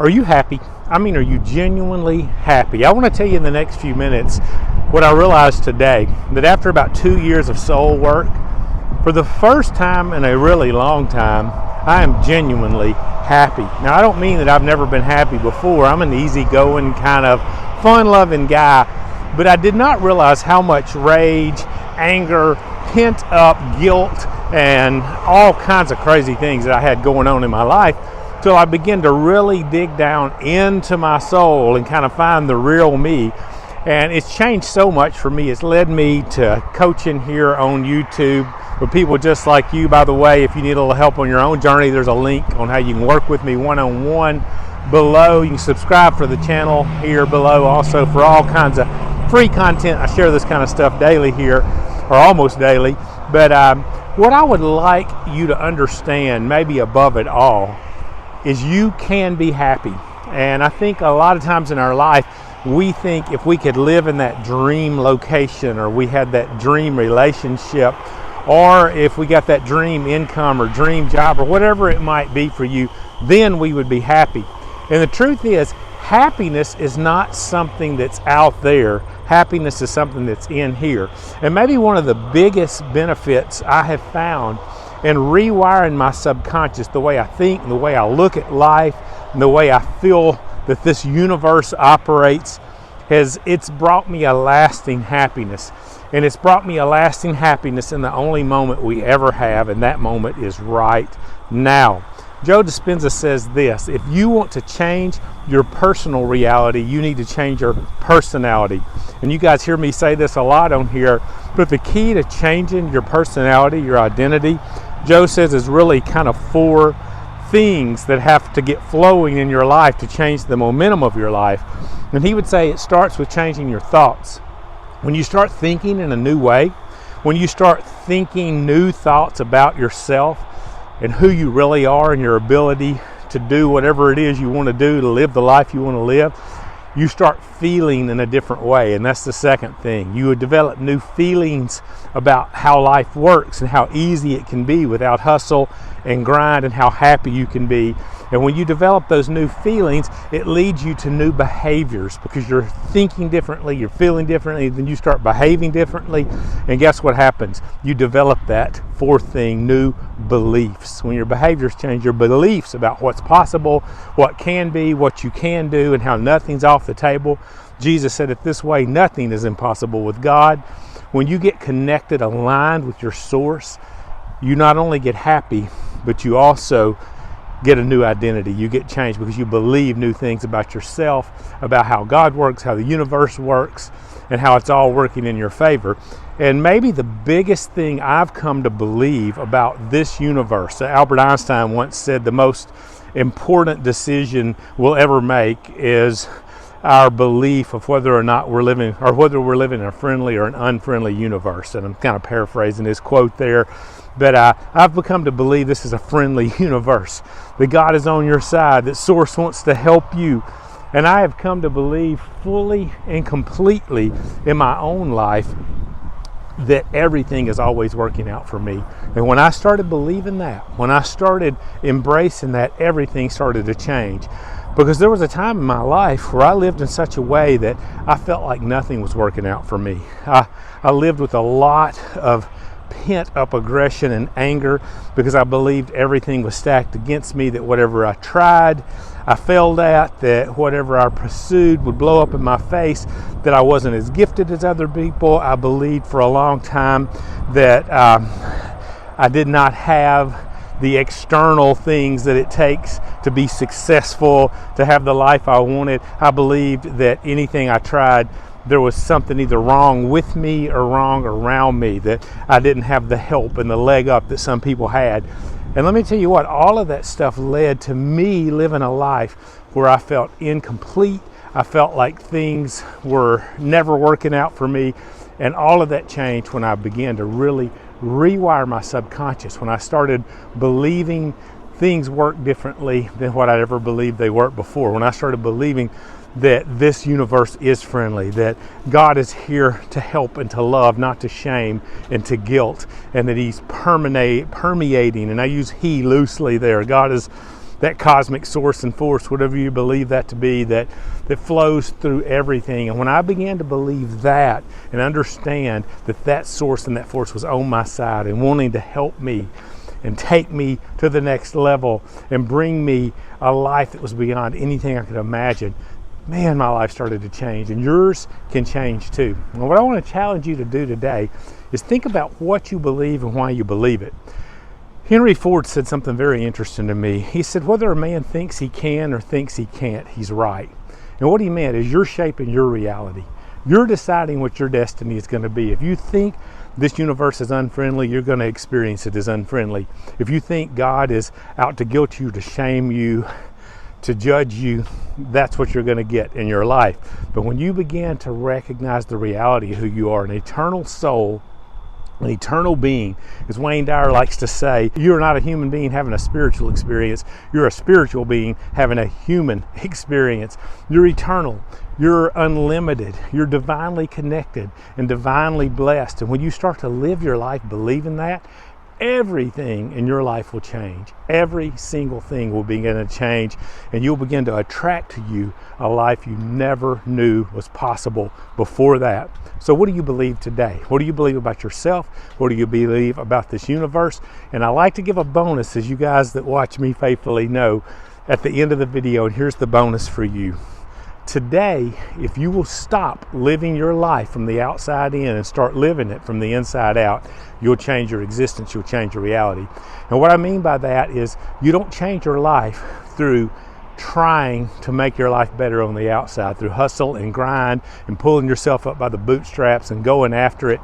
Are you happy? I mean, are you genuinely happy? I want to tell you in the next few minutes what I realized today, that after about 2 years of soul work, for the first time in a really long time, I am genuinely happy. Now, I don't mean that I've never been happy before. I'm an easygoing, kind of fun-loving guy, but I did not realize how much rage, anger, pent-up guilt, and all kinds of crazy things that I had going on in my life till I began to really dig down into my soul and kind of find the real me. And it's changed so much for me. It's led me to coaching here on YouTube with people just like you. By the way, if you need a little help on your own journey, there's a link on how you can work with me one-on-one below. You can subscribe for the channel here below also for all kinds of free content. I share this kind of stuff daily here, or almost daily. But what I would like you to understand, maybe above it all, is you can be happy. And I think a lot of times in our life, we think if we could live in that dream location, or we had that dream relationship, or if we got that dream income or dream job or whatever it might be for you, then we would be happy. And the truth is, happiness is not something that's out there. Happiness is something that's in here. And maybe one of the biggest benefits I have found in rewiring my subconscious, the way I think, the way I look at life, and the way I feel that this universe operates, it's brought me a lasting happiness. And it's brought me a lasting happiness in the only moment we ever have, and that moment is right now. Joe Dispenza says this: if you want to change your personal reality, you need to change your personality. And you guys hear me say this a lot on here, but the key to changing your personality, your identity, Joe says, is really kind of 4 things that have to get flowing in your life to change the momentum of your life. And he would say it starts with changing your thoughts. When you start thinking in a new way, when you start thinking new thoughts about yourself and who you really are and your ability to do whatever it is you want to do, to live the life you want to live, you start feeling in a different way. And that's the second thing. You would develop new feelings about how life works and how easy it can be without hustle and grind, and how happy you can be. And when you develop those new feelings, it leads you to new behaviors, because you're thinking differently, you're feeling differently, then you start behaving differently. And guess what happens? You develop that 4th thing, new beliefs. When your behaviors change, your beliefs about what's possible, what can be, what you can do, and how nothing's off the table. Jesus said it this way: nothing is impossible with God. When you get connected, aligned with your source, you not only get happy, but you also get a new identity. You get changed because you believe new things about yourself, about how God works, how the universe works, and how it's all working in your favor. And maybe the biggest thing I've come to believe about this universe, Albert Einstein once said the most important decision we'll ever make is our belief of whether or not we're living, or whether we're living in a friendly or an unfriendly universe. And I'm kind of paraphrasing his quote there, but I've become to believe this is a friendly universe, that God is on your side, that Source wants to help you. And I have come to believe fully and completely in my own life that everything is always working out for me. And when I started believing that, when I started embracing that, everything started to change. Because there was a time in my life where I lived in such a way that I felt like nothing was working out for me. I lived with a lot of pent up aggression and anger, because I believed everything was stacked against me, that whatever I tried, I failed at, that whatever I pursued would blow up in my face, that I wasn't as gifted as other people. I believed for a long time that I did not have the external things that it takes to be successful, to have the life I wanted. I believed that anything I tried, there was something either wrong with me or wrong around me, that I didn't have the help and the leg up that some people had. And let me tell you what, all of that stuff led to me living a life where I felt incomplete. I felt like things were never working out for me. And all of that changed when I began to really rewire my subconscious, when I started believing things work differently than what I'd ever believed they worked before. When I started believing that this universe is friendly, that God is here to help and to love, not to shame and to guilt, and that He's permeating, and I use He loosely there. God is that cosmic source and force, whatever you believe that to be, that flows through everything. And when I began to believe that and understand that that source and that force was on my side and wanting to help me and take me to the next level and bring me a life that was beyond anything I could imagine, man, my life started to change, and yours can change too. And what I want to challenge you to do today is think about what you believe and why you believe it. Henry Ford said something very interesting to me. He said, whether a man thinks he can or thinks he can't, he's right. And what he meant is you're shaping your reality. You're deciding what your destiny is going to be. If you think this universe is unfriendly, you're going to experience it as unfriendly. If you think God is out to guilt you, to shame you, to judge you, that's what you're going to get in your life. But when you begin to recognize the reality of who you are, an eternal soul, an eternal being, as Wayne Dyer likes to say, you're not a human being having a spiritual experience. You're a spiritual being having a human experience. You're eternal. You're unlimited. You're divinely connected and divinely blessed. And when you start to live your life believing that, everything in your life will change. Every single thing will begin to change, and you'll begin to attract to you a life you never knew was possible before that. So what do you believe today? What do you believe about yourself? What do you believe about this universe? And I like to give a bonus, as you guys that watch me faithfully know, at the end of the video, and here's the bonus for you. Today, if you will stop living your life from the outside in and start living it from the inside out, you'll change your existence, you'll change your reality. And what I mean by that is you don't change your life through trying to make your life better on the outside, through hustle and grind and pulling yourself up by the bootstraps and going after it.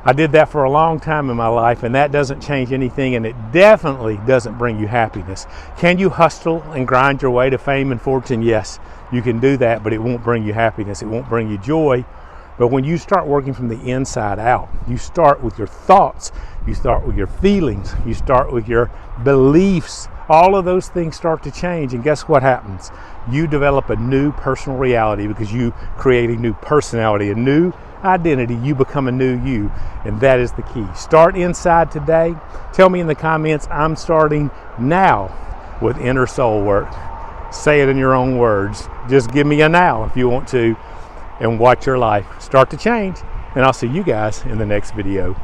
I did that for a long time in my life, and that doesn't change anything, and it definitely doesn't bring you happiness. Can you hustle and grind your way to fame and fortune? Yes, you can do that, but it won't bring you happiness. It won't bring you joy. But when you start working from the inside out, you start with your thoughts, you start with your feelings, you start with your beliefs. All of those things start to change, and guess what happens? You develop a new personal reality because you create a new personality, a new identity. You become a new you, and that is the key. Start inside today. Tell me in the comments, I'm starting now with inner soul work. Say it in your own words. Just give me a now if you want to, and watch your life start to change. And I'll see you guys in the next video.